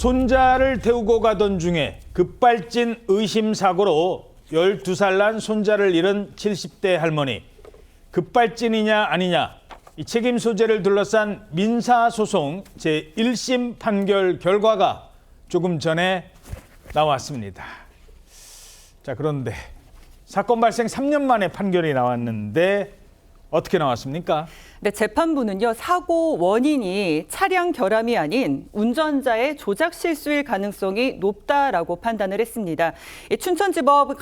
손자를 태우고 가던 중에 급발진 의심사고로 12살 난 손자를 잃은 70대 할머니. 급발진이냐 아니냐, 이 책임 소재를 둘러싼 민사소송 제1심 판결 결과가 조금 전에 나왔습니다. 자, 그런데 사건 발생 3년 만에 판결이 나왔는데 어떻게 나왔습니까? 네, 재판부는요, 사고 원인이 차량 결함이 아닌 운전자의 조작 실수일 가능성이 높다라고 판단을 했습니다. 춘천지법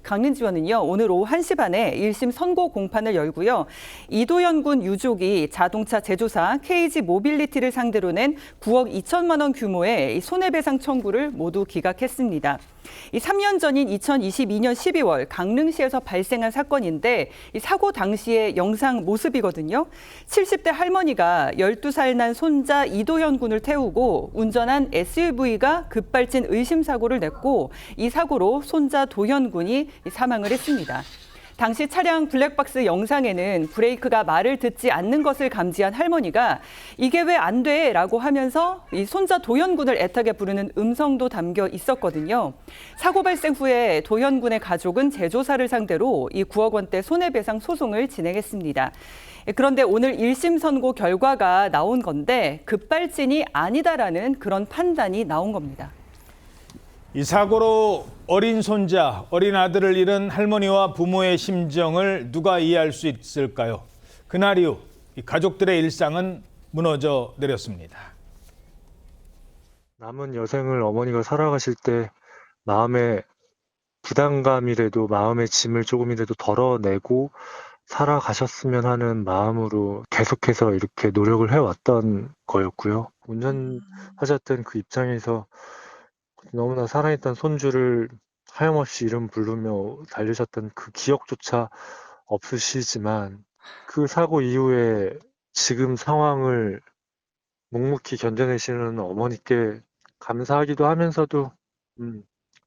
강릉지원은요, 오늘 오후 1시 반에 1심 선고 공판을 열고요. 이도현 군 유족이 자동차 제조사 KG 모빌리티를 상대로 낸 9억 2천만 원 규모의 손해배상 청구를 모두 기각했습니다. 이 3년 전인 2022년 12월 강릉시에서 발생한 사건인데 이 사고 당시의 영상 모습이거든요. 70대 할머니가 12살 난 손자 이도현 군을 태우고 운전한 SUV가 급발진 의심사고를 냈고 이 사고로 손자 도현 군이 사망을 했습니다. 당시 차량 블랙박스 영상에는 브레이크가 말을 듣지 않는 것을 감지한 할머니가 이게 왜 안 돼? 라고 하면서 이 손자 도현 군을 애타게 부르는 음성도 담겨 있었거든요. 사고 발생 후에 도현 군의 가족은 제조사를 상대로 이 9억 원대 손해배상 소송을 진행했습니다. 그런데 오늘 1심 선고 결과가 나온 건데 급발진이 아니다라는 그런 판단이 나온 겁니다. 이 사고로 어린 손자, 어린 아들을 잃은 할머니와 부모의 심정을 누가 이해할 수 있을까요? 그날 이후 이 가족들의 일상은 무너져 내렸습니다. 남은 여생을 어머니가 살아가실 때 마음의 부담감이라도 마음의 짐을 조금이라도 덜어내고 살아가셨으면 하는 마음으로 계속해서 이렇게 노력을 해왔던 거였고요. 운전하셨던 그 입장에서 너무나 사랑했던 손주를 하염없이 이름 부르며 달리셨던 그 기억조차 없으시지만 그 사고 이후에 지금 상황을 묵묵히 견뎌내시는 어머니께 감사하기도 하면서도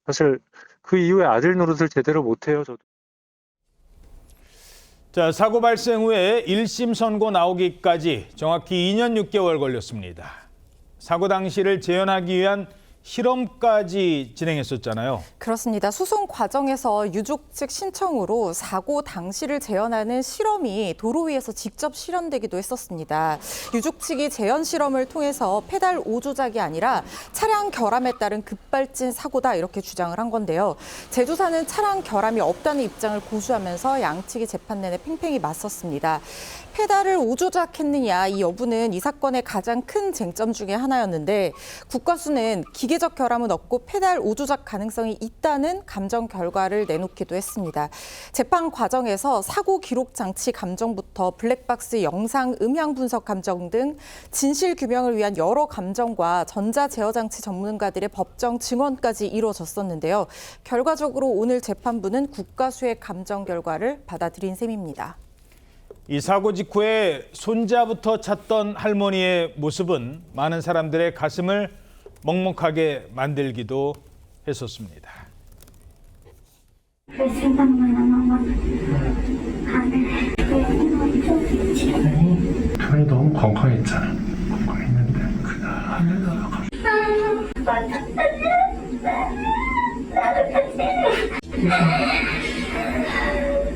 사실 그 이후에 아들 노릇을 제대로 못해요, 저도. 자, 사고 발생 후에 1심 선고 나오기까지 정확히 2년 6개월 걸렸습니다. 사고 당시를 재현하기 위한 실험까지 진행했었잖아요. 그렇습니다. 소송 과정에서 유족 측 신청으로 사고 당시를 재현하는 실험이 도로 위에서 직접 실현되기도 했었습니다. 유족 측이 재현 실험을 통해서 페달 오조작이 아니라 차량 결함에 따른 급발진 사고다 이렇게 주장을 한 건데요. 제조사는 차량 결함이 없다는 입장을 고수하면서 양측이 재판 내내 팽팽히 맞섰습니다. 페달을 오조작했느냐 이 여부는 이 사건의 가장 큰 쟁점 중에 하나였는데 국과수는 기계적 결함은 없고 페달 오조작 가능성이 있다는 감정 결과를 내놓기도 했습니다. 재판 과정에서 사고 기록 장치 감정부터 블랙박스 영상 음향 분석 감정 등 진실 규명을 위한 여러 감정과 전자 제어 장치 전문가들의 법정 증언까지 이루어졌었는데요. 결과적으로 오늘 재판부는 국과수의 감정 결과를 받아들인 셈입니다. 이 사고 직후에 손자부터 찾던 할머니의 모습은 많은 사람들의 가슴을 먹먹하게 만들기도 했었습니다. 그 생각만 하면 편이 너무 건강했잖아. 건강했는데 그날 하늘나라 가지고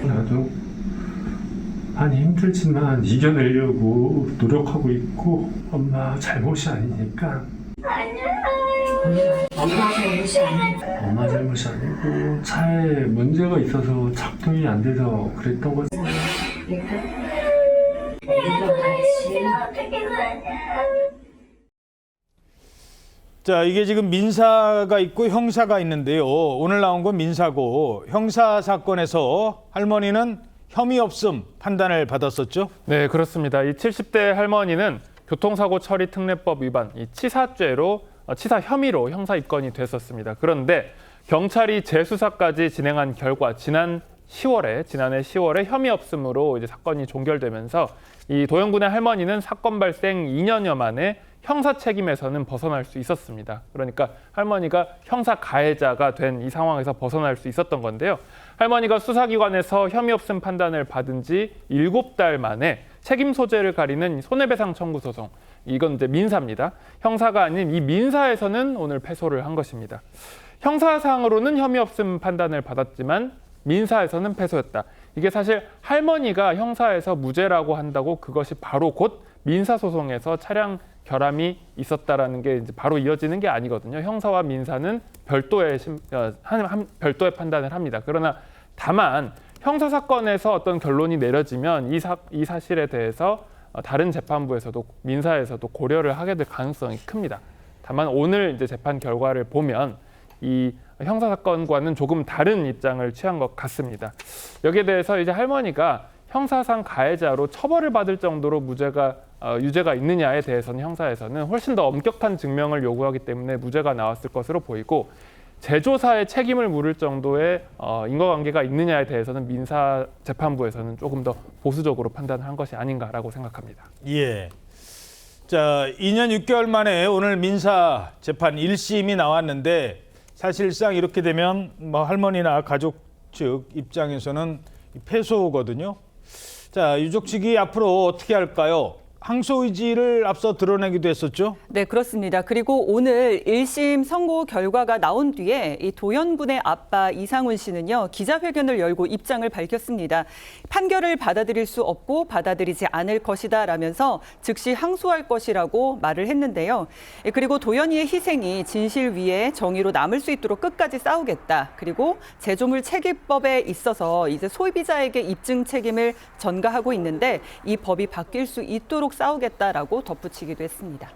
나도 많이 힘들지만 이겨내려고 노력하고 있고 엄마 잘못이 아니니까. 엄마 잘못이 아니고 차에 문제가 있어서 작동이 안 돼서 그랬던 거지. 자, 이게 지금 민사가 있고 형사가 있는데요. 오늘 나온 건 민사고 형사 사건에서 할머니는 혐의 없음 판단을 받았었죠? 네, 그렇습니다. 이 70대 할머니는 교통사고 처리 특례법 위반, 이 치사 혐의로 형사 입건이 됐었습니다. 그런데 경찰이 재수사까지 진행한 결과 지난해 10월에 혐의 없음으로 이제 사건이 종결되면서 이 도현 군의 할머니는 사건 발생 2년여 만에 형사 책임에서는 벗어날 수 있었습니다. 그러니까 할머니가 형사 가해자가 된 이 상황에서 벗어날 수 있었던 건데요. 할머니가 수사기관에서 혐의 없음 판단을 받은 지 7달 만에 책임 소재를 가리는 손해배상 청구 소송. 이건 이제 민사입니다. 형사가 아닌 이 민사에서는 오늘 패소를 한 것입니다. 형사상으로는 혐의 없음 판단을 받았지만 민사에서는 패소였다. 이게 사실 할머니가 형사에서 무죄라고 한다고 그것이 바로 곧 민사소송에서 차량 결함이 있었다라는 게 이제 바로 이어지는 게 아니거든요. 형사와 민사는 별도의 판단을 합니다. 그러나 다만 형사 사건에서 어떤 결론이 내려지면 이 사실에 대해서 다른 재판부에서도 민사에서도 고려를 하게 될 가능성이 큽니다. 다만 오늘 이제 재판 결과를 보면 이 형사 사건과는 조금 다른 입장을 취한 것 같습니다. 여기에 대해서 이제 할머니가 형사상 가해자로 처벌을 받을 정도로 유죄가 있느냐에 대해서는 형사에서는 훨씬 더 엄격한 증명을 요구하기 때문에 무죄가 나왔을 것으로 보이고 제조사의 책임을 물을 정도의 인과관계가 있느냐에 대해서는 민사 재판부에서는 조금 더 보수적으로 판단한 것이 아닌가라고 생각합니다. 예. 자, 2년 6개월 만에 오늘 민사 재판 1심이 나왔는데 사실상 이렇게 되면 뭐 할머니나 가족 측 입장에서는 패소거든요. 자, 유족 측이 앞으로 어떻게 할까요? 항소 의지를 앞서 드러내기도 했었죠. 네, 그렇습니다. 그리고 오늘 1심 선고 결과가 나온 뒤에 이 도연군의 아빠 이상훈 씨는요, 기자회견을 열고 입장을 밝혔습니다. 판결을 받아들일 수 없고 받아들이지 않을 것이다 라면서 즉시 항소할 것이라고 말을 했는데요. 그리고 도연이의 희생이 진실 위에 정의로 남을 수 있도록 끝까지 싸우겠다. 그리고 제조물 체계법에 있어서 이제 소비자에게 입증 책임을 전가하고 있는데 이 법이 바뀔 수 있도록 싸우겠다라고 덧붙이기도 했습니다.